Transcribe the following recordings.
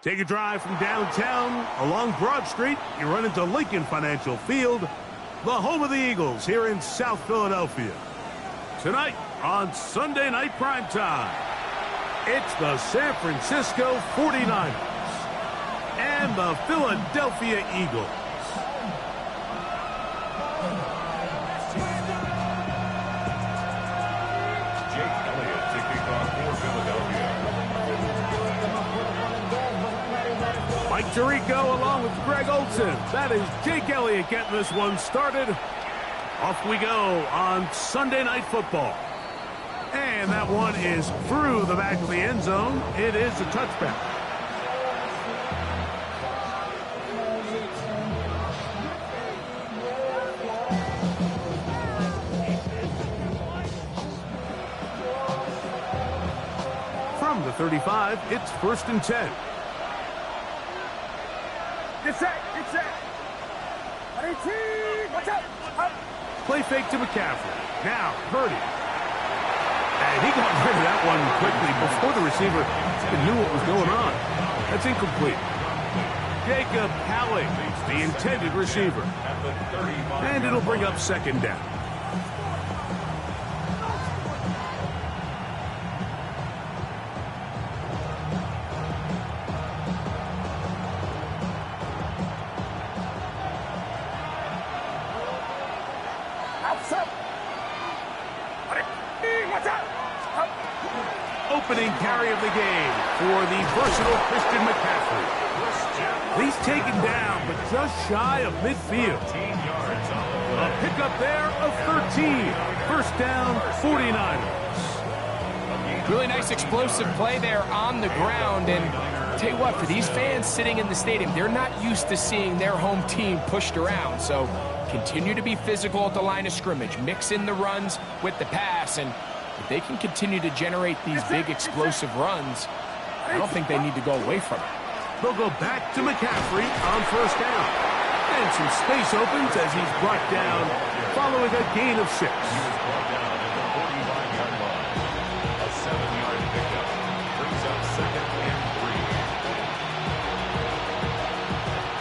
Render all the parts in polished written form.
Take a drive from downtown along Broad Street. You run into Lincoln Financial Field, the home of the Eagles here in South Philadelphia. Tonight on Sunday Night Primetime, it's the San Francisco 49ers and the Philadelphia Eagles. Mike Tirico along with Greg Olson. That is Jake Elliott getting this one started. Off we go on Sunday Night Football. And that one is through the back of the end zone. It is a touchback. From the 35, it's 1st and 10. Get set, get set. Watch out. Play fake to McCaffrey. Now, Purdy. And he got rid of that one quickly before the receiver even knew what was going on. That's incomplete. Jacob Halleck, the intended receiver. And it'll bring up 2nd down. Opening carry of the game for the versatile Christian McCaffrey. He's taken down, but just shy of midfield. A pickup there of 13. 1st down, 49ers. Really nice explosive play there on the ground. And I'll tell you what, for these fans sitting in the stadium, they're not used to seeing their home team pushed around. So continue to be physical at the line of scrimmage. Mix in the runs with the pass, and if they can continue to generate these big explosive runs, I don't think they need to go away from it. They'll go back to McCaffrey on 1st down. And some space opens as he's brought down following a gain of 6.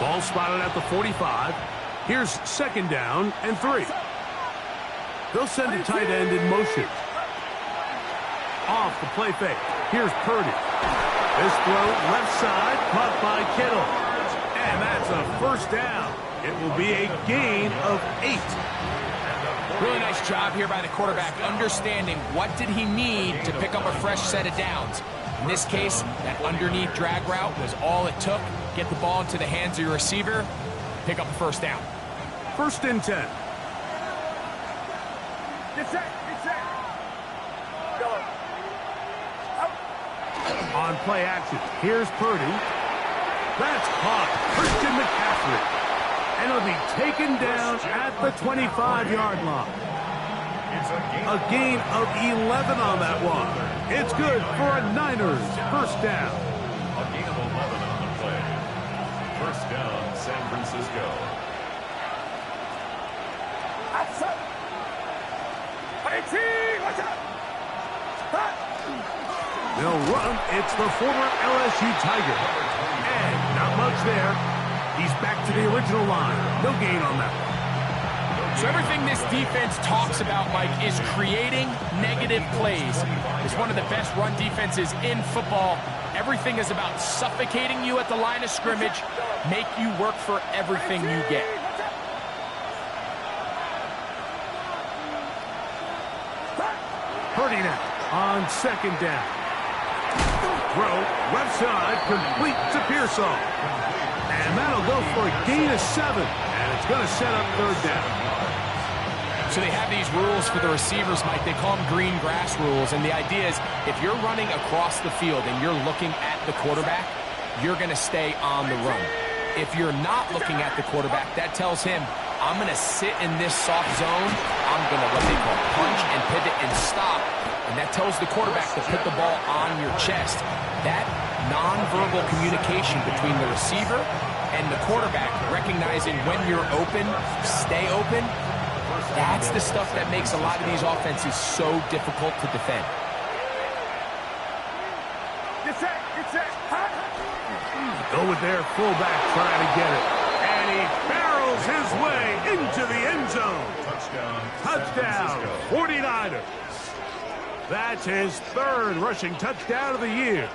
Ball spotted at the 45. Here's 2nd down and 3. They'll send a tight end in motion. Off the play fake. Here's Purdy. This throw left side, caught by Kittle. And that's a 1st down. It will be a gain of 8. Really nice job here by the quarterback, understanding what did he need to pick up a fresh set of downs. In this case, that underneath drag route was all it took. Get the ball into the hands of your receiver, pick up a 1st down. 1st and 10. Get set, get set. Go. On play action, here's Purdy. That's caught. Christian McCaffrey. And it'll be taken down at the 25-yard line. A gain of 11 on that one. It's good for a Niners 1st down. A gain of 11 on the play. 1st down, San Francisco. Outside. Watch out. They'll run. It's the former LSU Tiger. And not much there. He's back to the original line. No gain on that one. So everything this defense talks about, Mike, is creating negative plays. It's one of the best run defenses in football. Everything is about suffocating you at the line of scrimmage, make you work for everything you get. Purdy now on 2nd down. Throw left side, complete to Pearsall. And that'll go for a gain of 7. And it's going to set up 3rd down. So they have these rules for the receivers, Mike. They call them green grass rules. And the idea is if you're running across the field and you're looking at the quarterback, you're going to stay on the run. If you're not looking at the quarterback, that tells him, I'm going to sit in this soft zone. I'm going to what they call punch and pivot and stop. And that tells the quarterback to put the ball on your chest. That nonverbal communication between the receiver and the quarterback, recognizing when you're open, stay open, that's the stuff that makes a lot of these offenses so difficult to defend. Get set. Get set. Go with their fullback trying to get it. And he barrels his way into the end zone. Touchdown, 49ers. That's his third rushing touchdown of the year.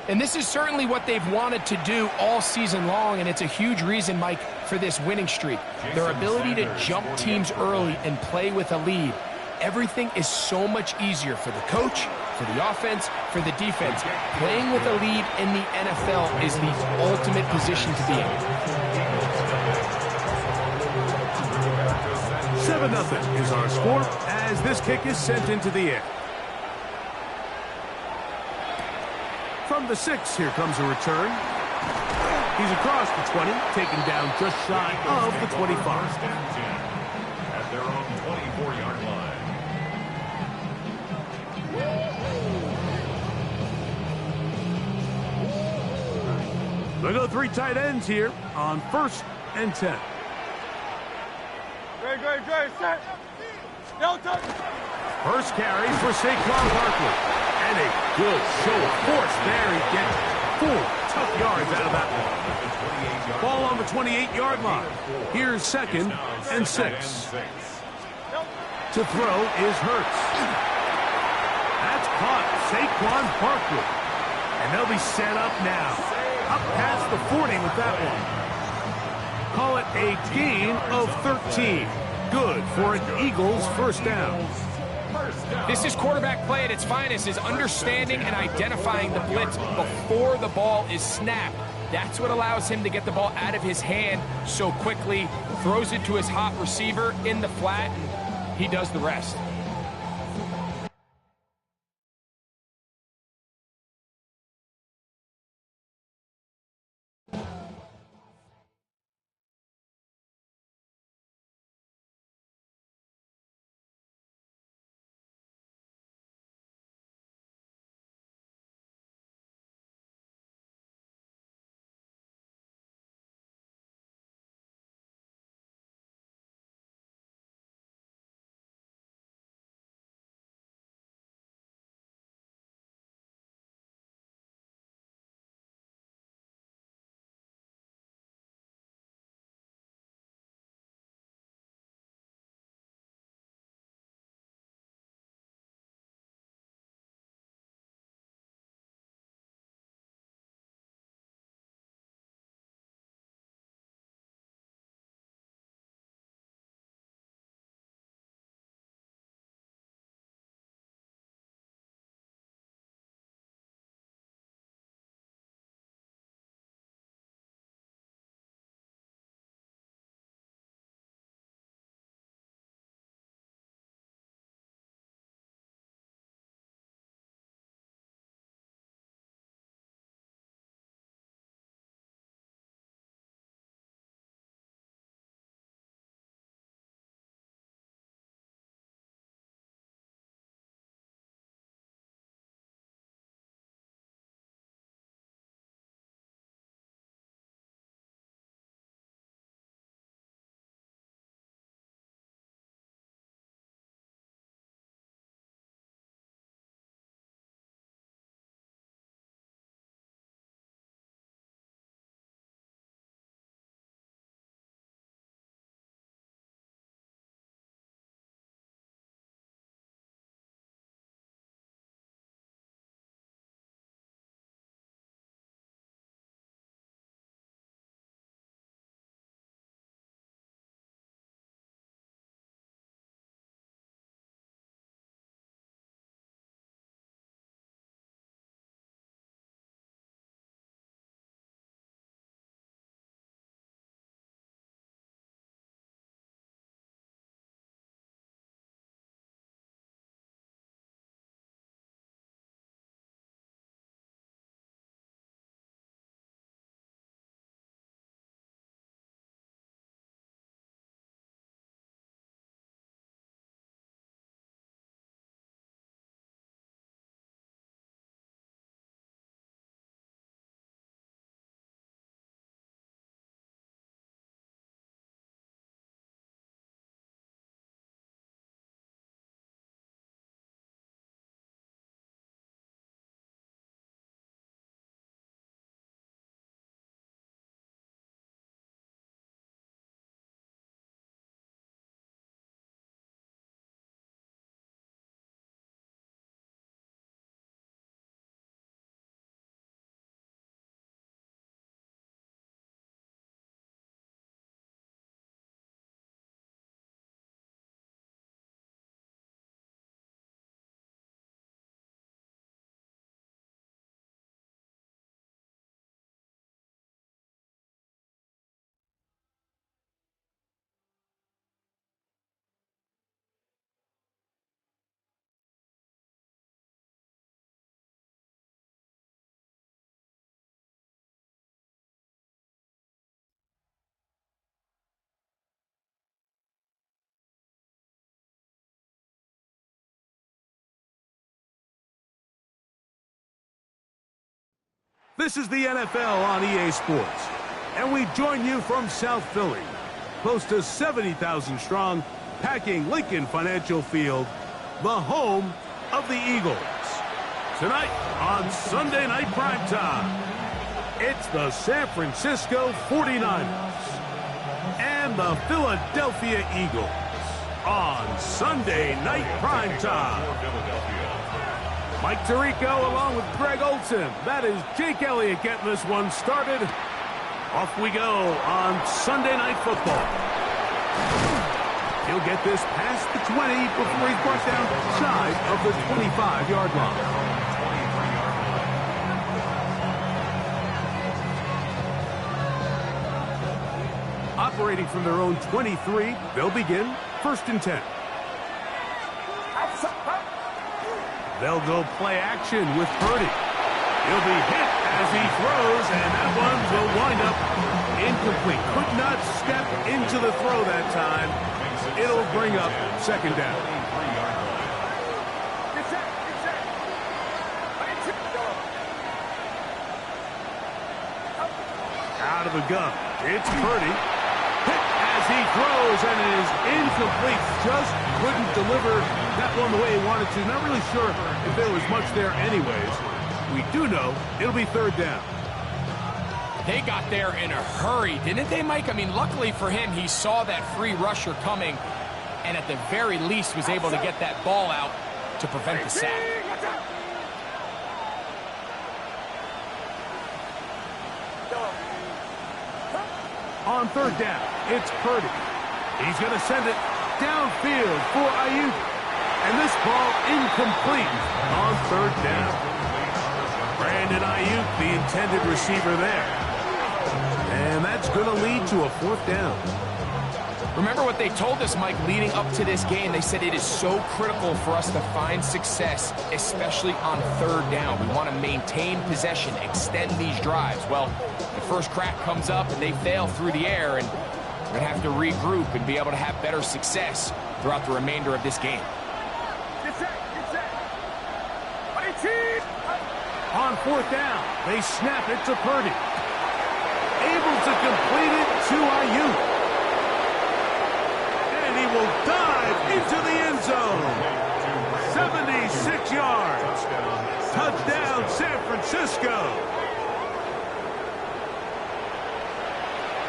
And this is certainly what they've wanted to do all season long, and it's a huge reason, Mike, for this winning streak. Their ability to jump teams early and play with a lead. Everything is so much easier for the coach, for the offense, for the defense. Playing with a lead in the NFL is the ultimate position to be in. 7-0 is our score as this kick is sent into the air. From the 6, here comes a return. He's across the 20, taken down just shy of the 25. At their own 24-yard line. They go 3 tight ends here on 1st and 10. Great, set. No touch. First carry for Saquon Barkley. And a good show of force there. He gets 4 tough yards out of that one. Ball on the 28-yard line. Here's 2nd and 6. To throw is Hurts. That's caught. Saquon Barkley. And they'll be set up now. Up past the 40 with that one. Call it a gain of 13. Good for an Eagles first down. This is quarterback play at its finest, is understanding and identifying the blitz before the ball is snapped. That's what allows him to get the ball out of his hand so quickly, throws it to his hot receiver in the flat, and he does the rest. This is the NFL on EA Sports, and we join you from South Philly, close to 70,000 strong, packing Lincoln Financial Field, the home of the Eagles. Tonight on Sunday Night Primetime, it's the San Francisco 49ers and the Philadelphia Eagles on Sunday Night Primetime. Mike Tirico along with Greg Olson. That is Jake Elliott getting this one started. Off we go on Sunday Night Football. He'll get this past the 20 before he's brought down shy of the 25-yard line. Operating from their own 23, they'll begin 1st and 10. They'll go play action with Purdy. He'll be hit as he throws, and that one will wind up incomplete. Could not step into the throw that time. It'll bring up 2nd down. Out of the gun, it's Purdy. Hit as he throws, and it is incomplete. Just couldn't deliver that one the way he wanted to. Not really sure if there was much there anyways. We do know it'll be 3rd down. They got there in a hurry, didn't they, Mike? I mean, luckily for him, he saw that free rusher coming and at the very least was able to get that ball out to prevent the sack. On 3rd down, it's Purdy. He's going to send it downfield for Ayuk. And this ball incomplete on 3rd down. Brandon Ayuk, the intended receiver there. And that's going to lead to a 4th down. Remember what they told us, Mike, leading up to this game. They said it is so critical for us to find success, especially on 3rd down. We want to maintain possession, extend these drives. Well, the first crack comes up and they fail through the air, and we're going to have to regroup and be able to have better success throughout the remainder of this game. On 4th down, they snap it to Purdy. Able to complete it to Ayuk. And he will dive into the end zone. 76 yards. Touchdown, San Francisco.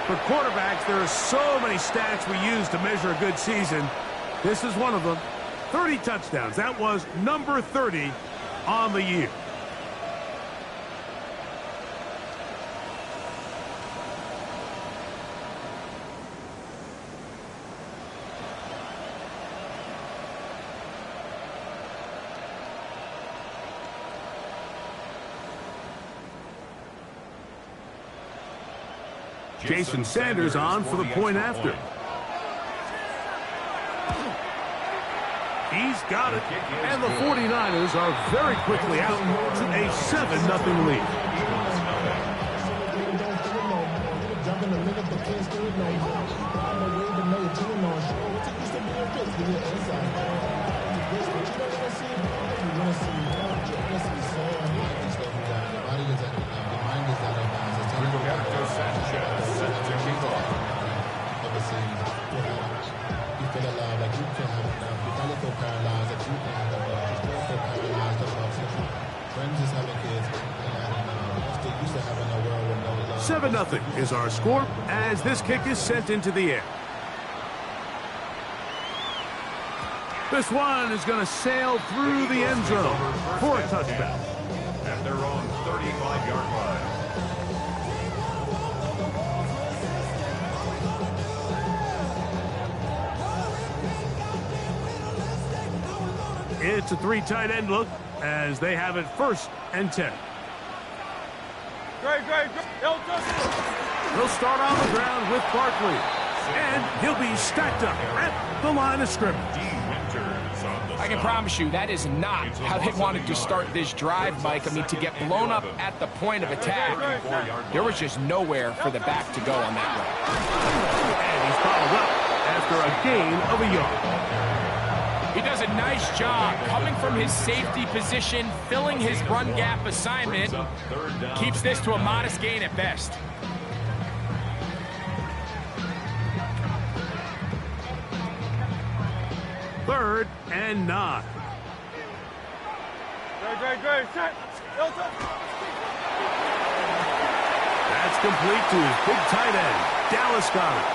For quarterbacks, there are so many stats we use to measure a good season. This is one of them. 30 touchdowns. That was number 30 on the year. Jason Sanders on for the point after. He's got it, and the 49ers are very quickly out to a 7-0 lead. Seven 7-0 is our score as this kick is sent into the air. This one is going to sail through the end zone for a touchdown. At their own 35-yard line. It's a 3 tight end look as they have it 1st and 10. He'll start on the ground with Barkley, and he'll be stacked up at the line of scrimmage. I can promise you that is not how they wanted to start this drive, Mike. I mean, to get blown up at the point of attack, there was just nowhere for the back to go on that run. And he's followed up after a gain of a yard. He does a a nice job coming from his safety position, filling his run gap assignment. Keeps this to a modest gain at best. Third and 9. Great. Set. That's complete to his big tight end, Dallas Goedert.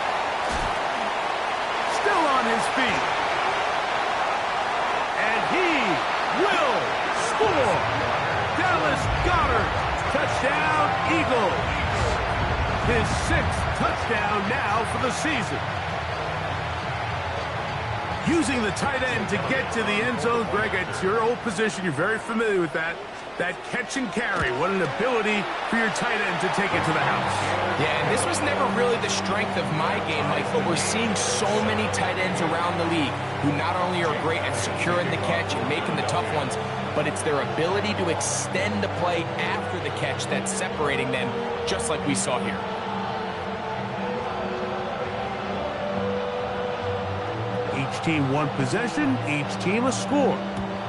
Still on his feet. And he will score. Dallas Goedert, touchdown Eagles. His 6th touchdown now for the season. Using the tight end to get to the end zone, Greg, it's your old position. You're very familiar with that. That catch and carry. What an ability for your tight end to take it to the house. Yeah, and this was never really the strength of my game, Mike, but we're seeing so many tight ends around the league who not only are great at securing the catch and making the tough ones, but it's their ability to extend the play after the catch that's separating them, just like we saw here. Each team one possession, each team a score.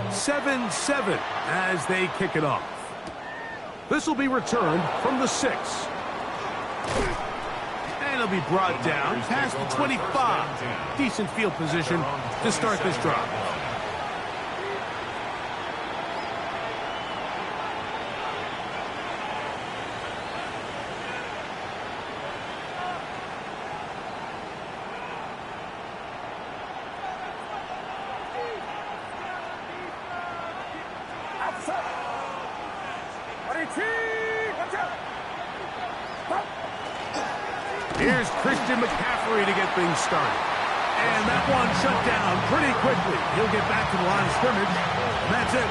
7-7 as they kick it off. This will be returned from the 6. And it'll be brought down past the 25. Decent field position to start this drive. Here's Christian McCaffrey to get things started. And that one shut down pretty quickly. He'll get back to the line of scrimmage. And that's it.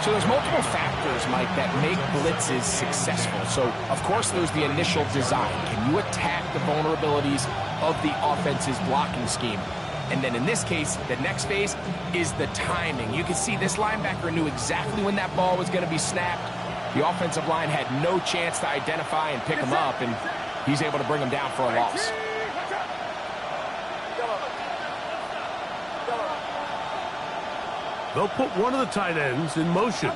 So there's multiple factors, Mike, that make blitzes successful. So, of course, there's the initial design. Can you attack the vulnerabilities of the offense's blocking scheme? And then in this case, the next phase is the timing. You can see this linebacker knew exactly when that ball was going to be snapped. The offensive line had no chance to identify and pick him up, and he's able to bring him down for a loss. They'll put one of the tight ends in motion.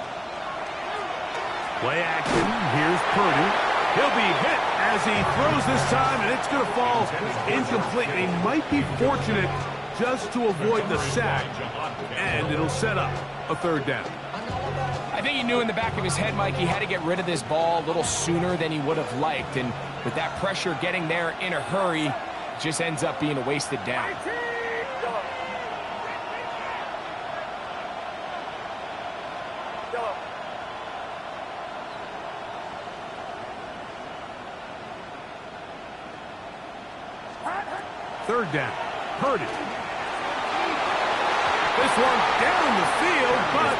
Play action. Here's Purdy. He'll be hit as he throws this time, and it's going to fall incomplete. He might be fortunate just to avoid the sack, and it'll set up a third down. I think he knew in the back of his head, Mike, he had to get rid of this ball a little sooner than he would have liked. And with that pressure getting there in a hurry, it just ends up being a wasted down. Third down. Purdy. This one down the field, but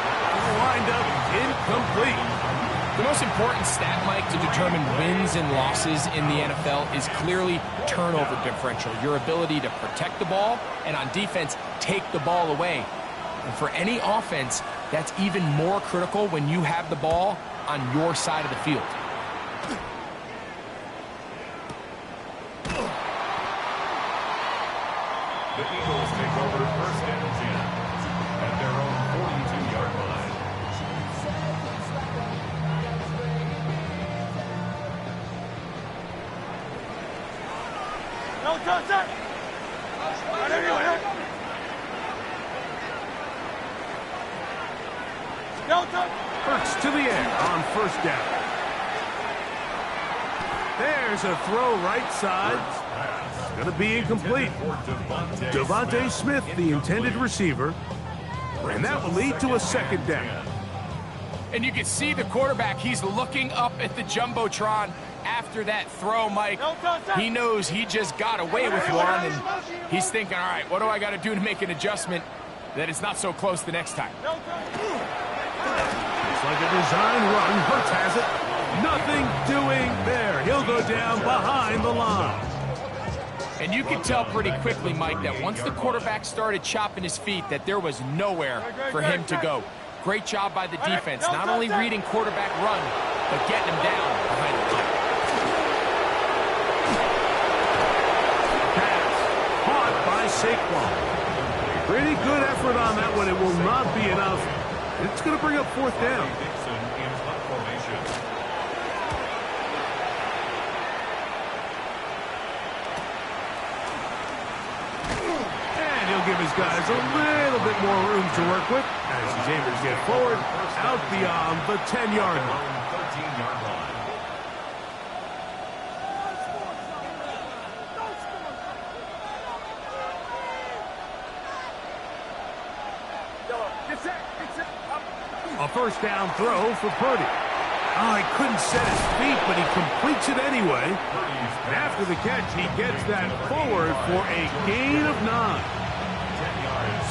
lined up incomplete. The most important stat, Mike, to determine wins and losses in the NFL is clearly turnover differential, your ability to protect the ball and on defense, take the ball away. And for any offense, that's even more critical when you have the ball on your side of the field. The Eagles take over first and 10 at their own 42-yard line. No touch. No touch. Hurts to the air on first down. There's a throw right side. Going to be incomplete. Devontae Smith, the intended receiver. And that will lead to a second down. And you can see the quarterback, he's looking up at the Jumbotron after that throw, Mike. He knows he just got away with one, and he's thinking, all right, what do I got to do to make an adjustment that it's not so close the next time? It's like a design run. Hurts has it. Nothing doing there. He'll go down behind the line. And you could tell pretty quickly, Mike, that once the quarterback started chopping his feet, that there was nowhere for him to go. Great job by the defense, not only reading quarterback run, but getting him down behind the line. Pass caught by Saquon. Pretty good effort on that one. It will not be enough. It's going to bring up fourth down. And he'll give his guys a little bit more room to work with as he's able to get forward out beyond the 10-yard line. 13-yard line. A first down throw for Purdy. Oh, he couldn't set his feet, but he completes it anyway. And after the catch, he gets that forward for a gain of 9.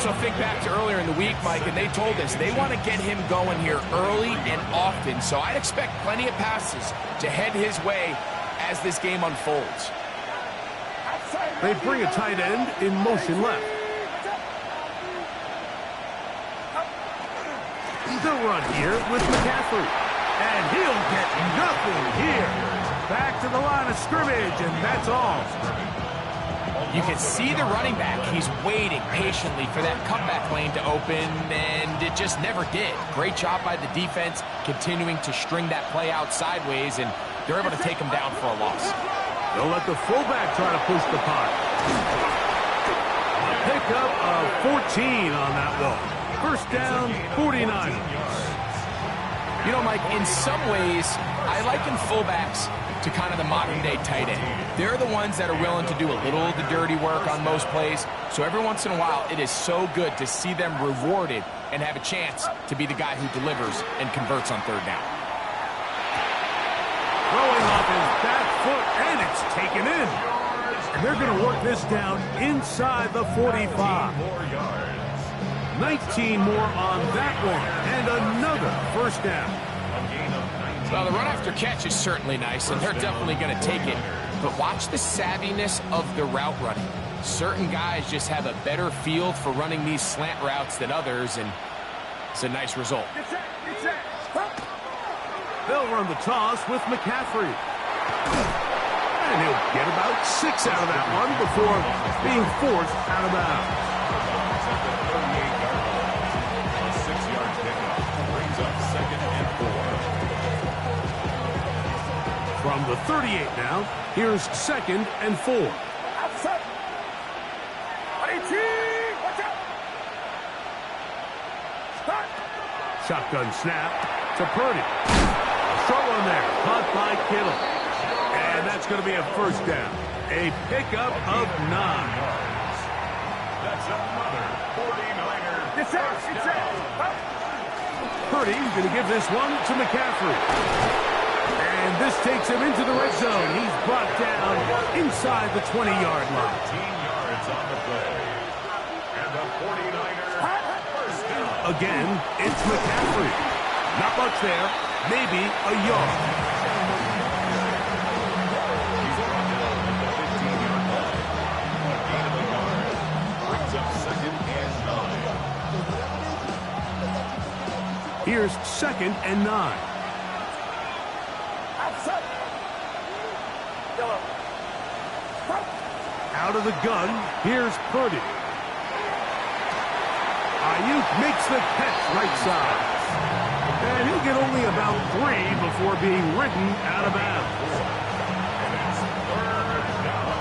So think back to earlier in the week, Mike, and they told us they want to get him going here early and often. So I'd expect plenty of passes to head his way as this game unfolds. They bring a tight end in motion left. The run here with McCaffrey. And he'll get nothing here. Back to the line of scrimmage, and that's all. You can see the running back. He's waiting patiently for that cutback lane to open, and it just never did. Great job by the defense, continuing to string that play out sideways, and they're able to take him down for a loss. They'll let the fullback try to push the pot. A pickup of 14 on that one. First down, 49. You know, Mike, in some ways, I liken fullbacks to kind of the modern-day tight end. They're the ones that are willing to do a little of the dirty work on most plays. So every once in a while, it is so good to see them rewarded and have a chance to be the guy who delivers and converts on third down. Throwing off his back foot, and it's taken in. And they're going to work this down inside the 45. 19 more on that one, and another first down. Well, the run after catch is certainly nice, and they're definitely going to take it. But watch the savviness of the route running. Certain guys just have a better feel for running these slant routes than others, and it's a nice result. They'll run the toss with McCaffrey. And he'll get about 6 out of that one before being forced out of bounds. From the 38 now, here's 2nd and 4. Shotgun snap to Purdy. Short one there, caught by Kittle. And that's going to be a first down. A pickup of 9. That's another 49er. Purdy's going to give this one to McCaffrey. And this takes him into the red zone. He's brought down inside the 20-yard line. 15 yards on the play. And the 49er first down. Again, it's McCaffrey. Not much there. Maybe a yard. He's brought down at the 15-yard line. A gain of a yard. Brings up 2nd and 9. Here's 2nd and 9. Out of the gun, here's Purdy. Ayuk makes the catch right side. And he'll get only about 3 before being ridden out of bounds. And it's third down.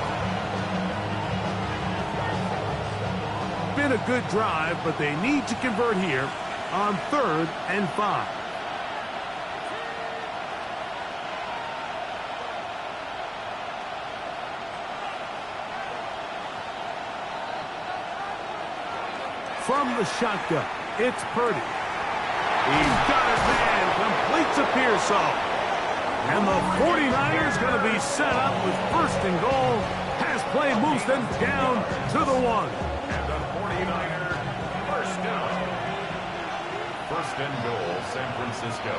Been a good drive, but they need to convert here on 3rd and 5. From the shotgun, it's Purdy. He's got his man, completes a Pearsall. And the 49ers going to be set up with 1st and goal. Pass play moves them down to the 1. And the 49er first down. 1st and goal, San Francisco.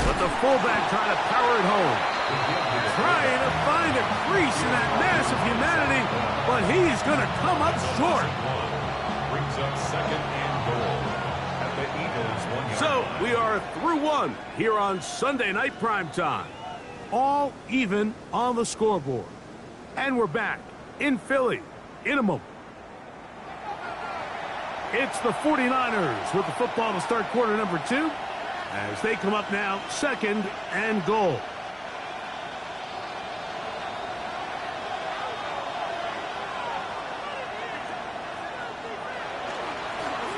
But the fullback trying to power it home. Trying to find a crease in that mass of humanity, but he's going to come up short. Brings up 2nd and goal at the Eagles 1 yard. So we are through 1 here on Sunday Night Primetime. All even on the scoreboard. And we're back in Philly in a moment. It's the 49ers with the football to start quarter number 2 as they come up now, 2nd and goal.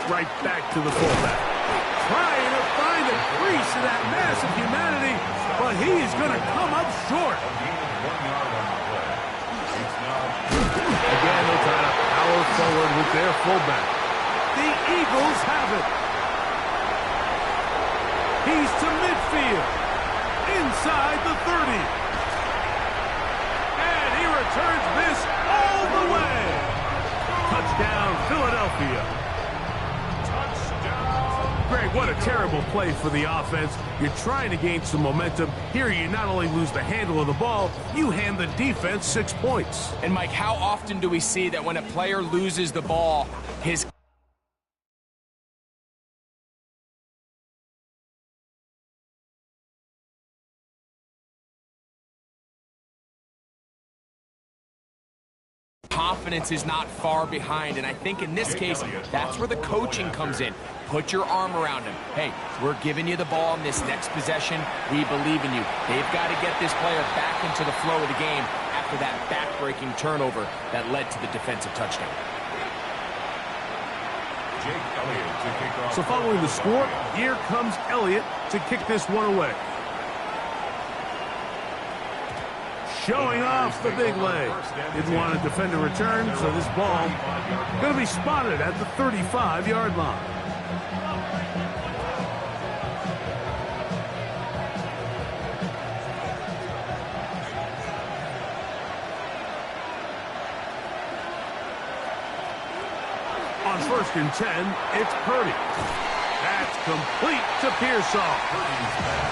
Right back to the fullback. Trying to find a crease in that mass of humanity, but he's going to come up short. Again, they'll try to power forward with their fullback. The Eagles have it. He's to midfield. Inside the 30. And he returns this all the way. Touchdown, Philadelphia. Greg, what a terrible play for the offense. You're trying to gain some momentum. Here you not only lose the handle of the ball, you hand the defense 6 points. And Mike, how often do we see that when a player loses the ball, his confidence is not far behind? And I think in this case, that's where the coaching comes in. Put your arm around him. Hey, we're giving you the ball in this next possession. We believe in you. They've got to get this player back into the flow of the game after that back-breaking turnover that led to the defensive touchdown. So following the score, here comes Elliott to kick this one away. Showing off the big leg. Didn't want to defend a return, so this ball going to be spotted at the 35-yard line. On 1st and 10, it's Purdy. That's complete to Pearsall.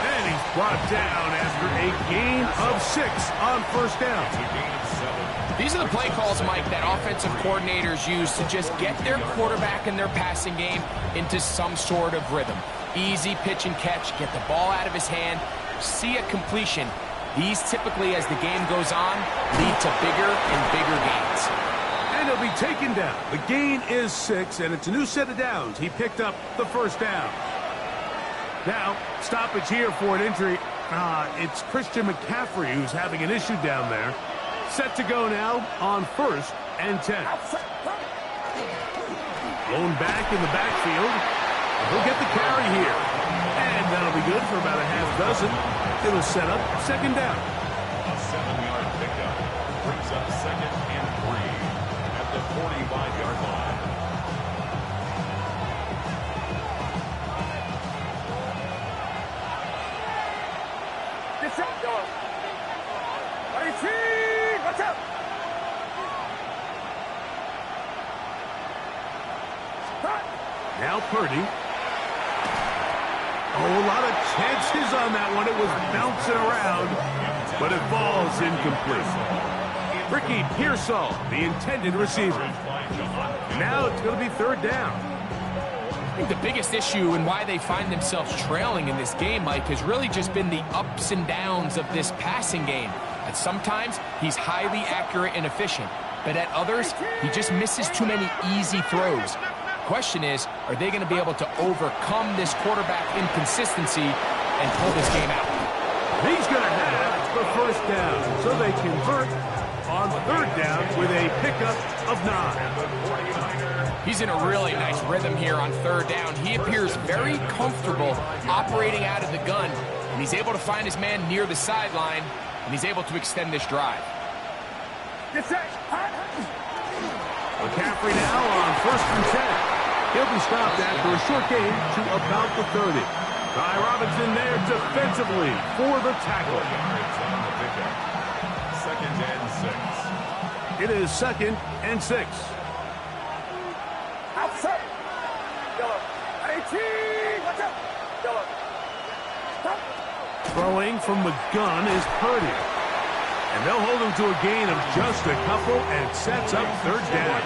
And he's brought down after a gain of 6 on 1st down. These are the play calls, Mike, that offensive coordinators use to just get their quarterback and their passing game into some sort of rhythm. Easy pitch and catch, get the ball out of his hand, see a completion. These typically, as the game goes on, lead to bigger and bigger gains. And he'll be taken down. The gain is 6, and it's a new set of downs. He picked up the 1st down. Now, stoppage here for an injury. It's Christian McCaffrey who's having an issue down there. Set to go now on 1st and 10. Blown back in the backfield. He'll get the carry here. And that'll be good for about a half dozen. It'll set up 2nd down. A 7-yard pickup brings up 2nd and 3 at the 45-yard line. Get set, go. 18, watch out. Now Purdy. Oh, a lot of chances on that one. It was bouncing around, but it falls incomplete. Ricky Pearsall, the intended receiver. Now it's going to be 3rd down. I think the biggest issue and why they find themselves trailing in this game, Mike, has really just been the ups and downs of this passing game. At sometimes, he's highly accurate and efficient, but at others, he just misses too many easy throws. Question is, are they going to be able to overcome this quarterback inconsistency and pull this game out? He's going to have the 1st down, so they convert on 3rd down with a pickup of 9. He's in a really nice rhythm here on 3rd down. He appears very comfortable operating out of the gun, and he's able to find his man near the sideline, and he's able to extend this drive. Get set. McCaffrey now on 1st and 10. He'll be stopped after a short gain to about the 30. Ty Robinson there defensively for the tackle. 2nd and 6. It is 2nd and 6. Outside. Yellow. 18, watch out. Yellow. Stop. Throwing from the gun is Purdy. And they'll hold him to a gain of just a couple and sets up 3rd down. A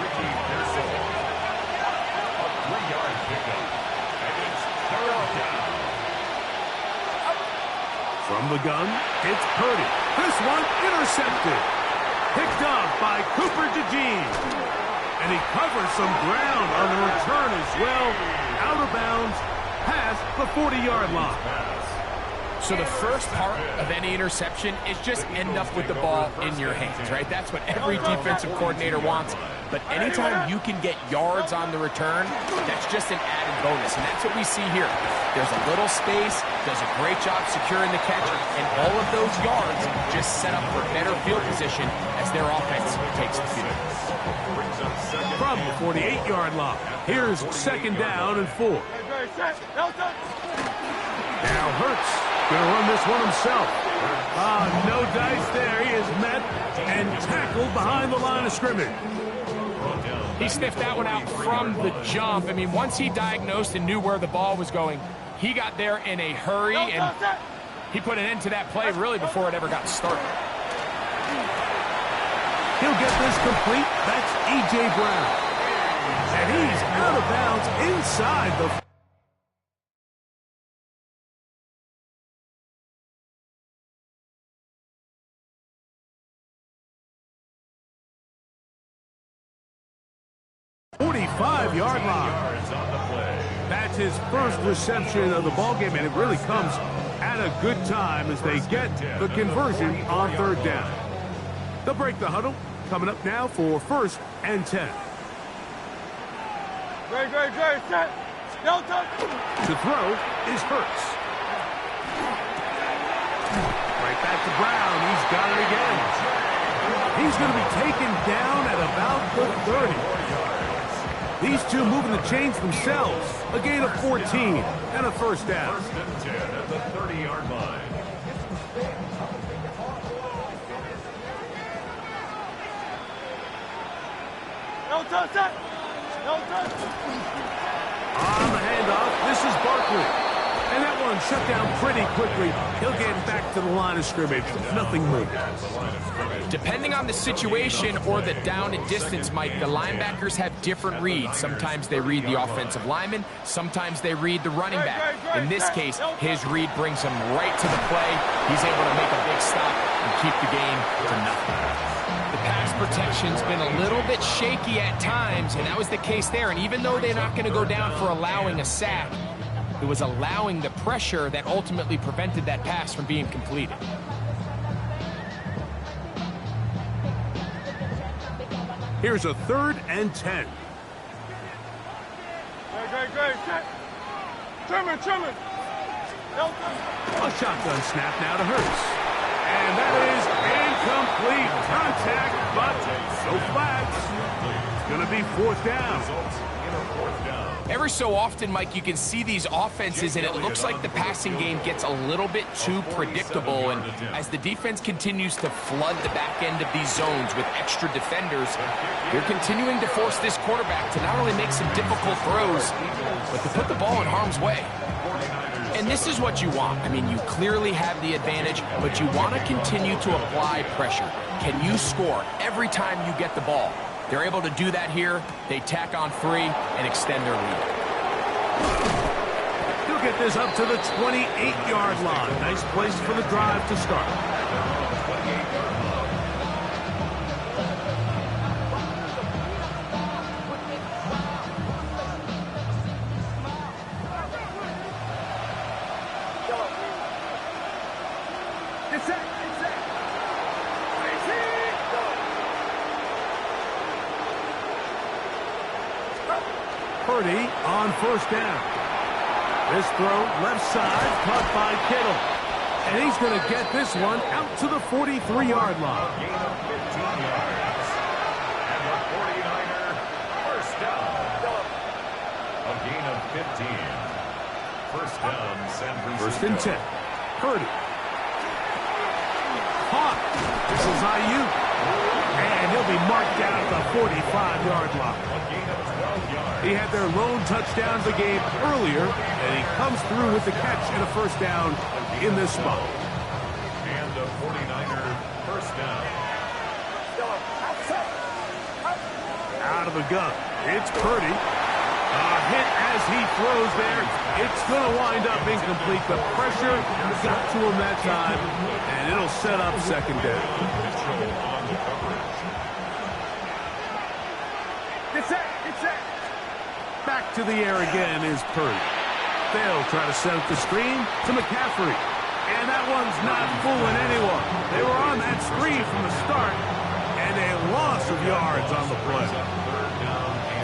3-yard pickup. And it's 3rd down. From the gun, it's Purdy. This one intercepted. Picked up by Cooper DeJean. And he covers some ground on the return as well. Out of bounds, past the 40-yard line. So the first part of any interception is just end up with the ball in your hands, right? That's what every defensive coordinator wants. But anytime you can get yards on the return, that's just an added bonus. And that's what we see here. There's a little space, does a great job securing the catch, and all of those yards just set up for better field position as their offense takes the field. From the 48-yard line, here's second down and 4. Now Hurts going to run this one himself. No dice there. He is met and tackled behind the line of scrimmage. He sniffed that one out from the jump. I mean, once he diagnosed and knew where the ball was going, he got there in a hurry, and he put an end to that play really before it ever got started. He'll get this complete. That's A.J. Brown. And he's out of bounds inside the 45-yard line. That's his first reception of the ballgame, and it really comes at a good time as they get the conversion on third down. They'll break the huddle. Coming up now for first and 10. Great, set. Delta. To throw is Hurts. Right back to Brown. He's got it again. He's going to be taken down at about the 30. These two moving the chains themselves. A gain of 14 and a first down. First and 10 at the 30-yard line. No touch, set. No touch. On the handoff, this is Barkley. And that one shut down pretty quickly. He'll get back to the line of scrimmage. Nothing moved. Depending on the situation or the down and distance, Mike, the linebackers have different reads. Sometimes they read the offensive lineman. Sometimes they read the running back. In this case, his read brings him right to the play. He's able to make a big stop and keep the game to nothing. The pass protection's been a little bit shaky at times, and that was the case there. And even though they're not going to go down for allowing a sack, it was allowing the pressure that ultimately prevented that pass from being completed. Here's a third and 10. Great, set. Trimmer. Delta. A shotgun snap now to Hurts. And that is incomplete. Contact, but no flags. It's going to be fourth down. Every so often, Mike, you can see these offenses, and it looks like the passing game gets a little bit too predictable. And as the defense continues to flood the back end of these zones with extra defenders, they're continuing to force this quarterback to not only make some difficult throws, but to put the ball in harm's way. And this is what you want. I mean, you clearly have the advantage, but you want to continue to apply pressure. Can you score every time you get the ball? They're able to do that here. They tack on 3 and extend their lead. He'll get this up to the 28-yard line. Nice place for the drive to start. Purdy on first down. This throw left side caught by Kittle. And he's going to get this one out to the 43-yard line. Gain of 15 yards. And the 49er first down. A gain of 15. First down, San Francisco. First and 10. Purdy. Caught. This is Ayuk. And he'll be marked down at the 45-yard line. He had their lone touchdown of the game earlier, and he comes through with the catch and a first down in this spot. And the 49er first down. Out of the gun. It's Purdy. A hit as he throws there. It's going to wind up incomplete. The pressure got to him that time, and it'll set up second down. Back to the air again is Purdy. They'll try to set up the screen to McCaffrey. And that one's not fooling anyone. They were on that screen from the start, and a loss of yards on the play.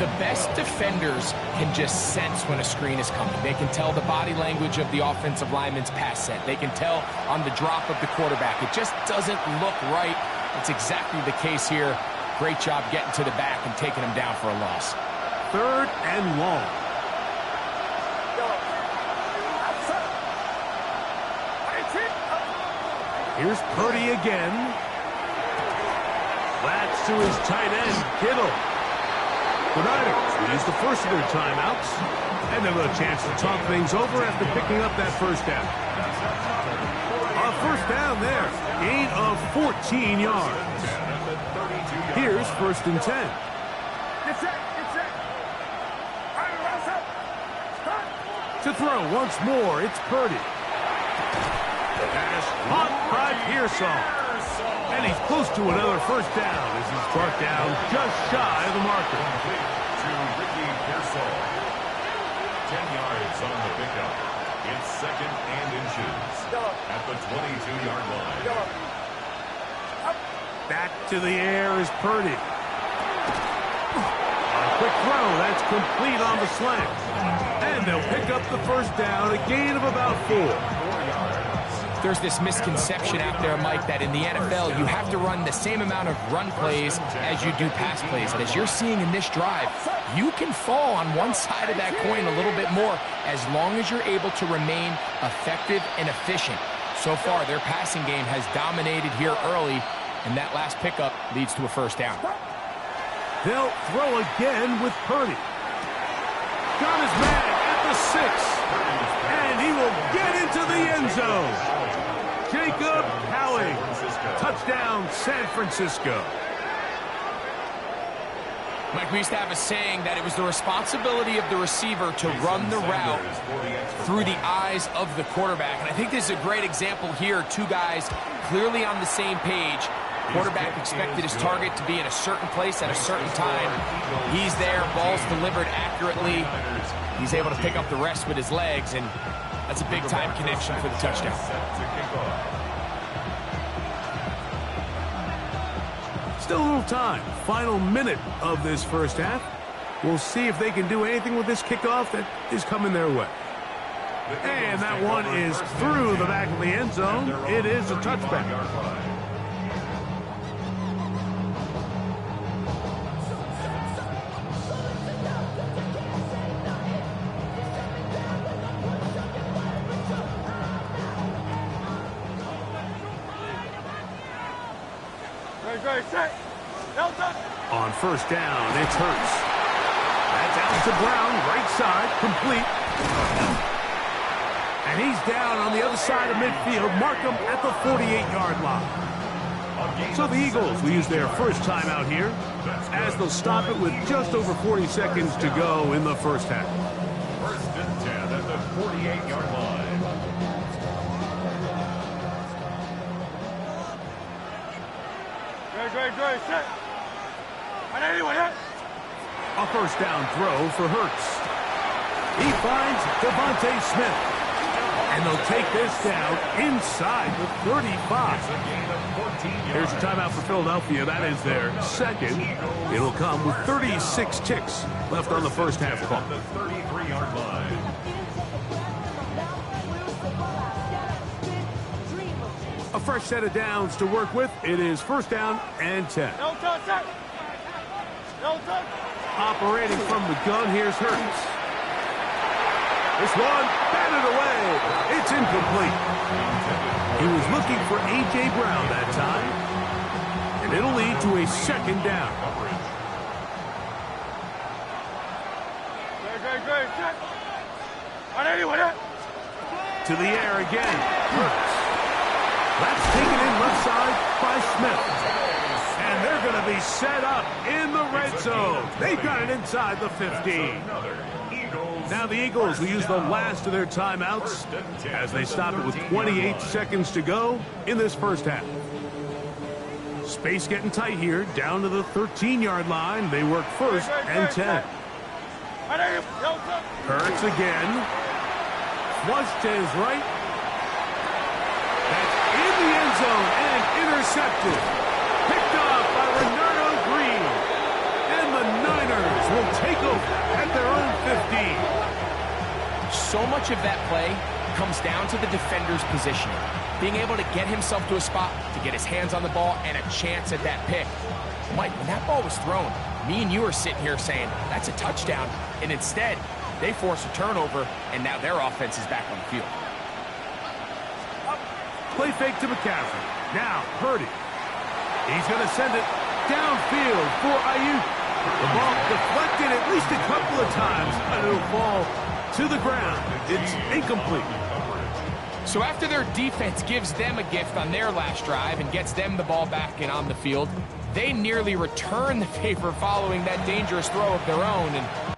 The best defenders can just sense when a screen is coming. They can tell the body language of the offensive lineman's pass set. They can tell on the drop of the quarterback. It just doesn't look right. It's exactly the case here. Great job getting to the back and taking him down for a loss. 3rd and long. Here's Purdy again. That's to his tight end, Kittle. The Niners will use the first of their timeouts, and they'll have a chance to talk things over after picking up that first down. A first down there, gain of 14 yards. Here's 1st and 10. To throw once more, it's Purdy. Pass caught by Pearsall. And he's close to another first down as he's brought down just shy of the marker. To Ricky Pearsall. 10 yards on the pickup. It's 2nd and inches at the 22-yard line. Back to the air is Purdy. A quick throw, that's complete on the slant. And they'll pick up the first down, a gain of about 4. There's this misconception out there, Mike, that in the NFL you have to run the same amount of run plays as you do pass plays. And as you're seeing in this drive, you can fall on one side of that coin a little bit more as long as you're able to remain effective and efficient. So far, their passing game has dominated here early, and that last pickup leads to a first down. They'll throw again with Purdy. Got his man at the 6. And he will get into the end zone. Jacob Howling. Touchdown, San Francisco. Mike, we used to have a saying that it was the responsibility of the receiver to run the route through the eyes of the quarterback. And I think this is a great example here. 2 guys clearly on the same page. Quarterback expected his target to be in a certain place at a certain time. He's there, ball's delivered accurately. He's able to pick up the rest with his legs, and that's a big-time connection for the touchdown. Still a little time. Final minute of this first half. We'll see if they can do anything with this kickoff that is coming their way. And that one is through the back of the end zone. It is a touchback. On first down, it's Hurts. That's out to Brown, right side, complete. And he's down on the other side of midfield. Mark him at the 48-yard line. So the Eagles will use their first timeout here, as they'll stop it with just over 40 seconds to go in the first half. 1st and 10 at the 48-yard line. Great, set. A first down throw for Hurts. He finds Devontae Smith. And they'll take this down inside the 35. Here's a timeout for Philadelphia. That is their 2nd. It'll come with 36 ticks left on the first half clock. The 33-yard line. A fresh set of downs to work with. It is 1st down and 10. No touch. Operating from the gun, here's Hurts. This one batted away. It's incomplete. He was looking for A.J. Brown that time. And it'll lead to a 2nd down. Great, set. To the air again. Hurts. That's taken in left side by Smith. And they're going to be set up in the red zone. They've got it inside the 15. Now the Eagles will use the last of their timeouts as they stop it with 28 seconds to go in this first half. Space getting tight here, down to the 13-yard line. They work 1st and 10. Hurts again. Flush to his right. That's in the end zone and intercepted. Picked off by Renardo Green. And the Niners will take over at their own 15. So much of that play comes down to the defender's positioning. Being able to get himself to a spot, to get his hands on the ball, and a chance at that pick. Mike, when that ball was thrown, me and you are sitting here saying, that's a touchdown. And instead, they force a turnover, and now their offense is back on the field. Play fake to McCaffrey. Now, Purdy. He's going to send it downfield for Ayuk. The ball deflected at least a couple of times, and it'll fall to the ground. It's incomplete. So after their defense gives them a gift on their last drive and gets them the ball back and on the field, they nearly return the favor following that dangerous throw of their own. And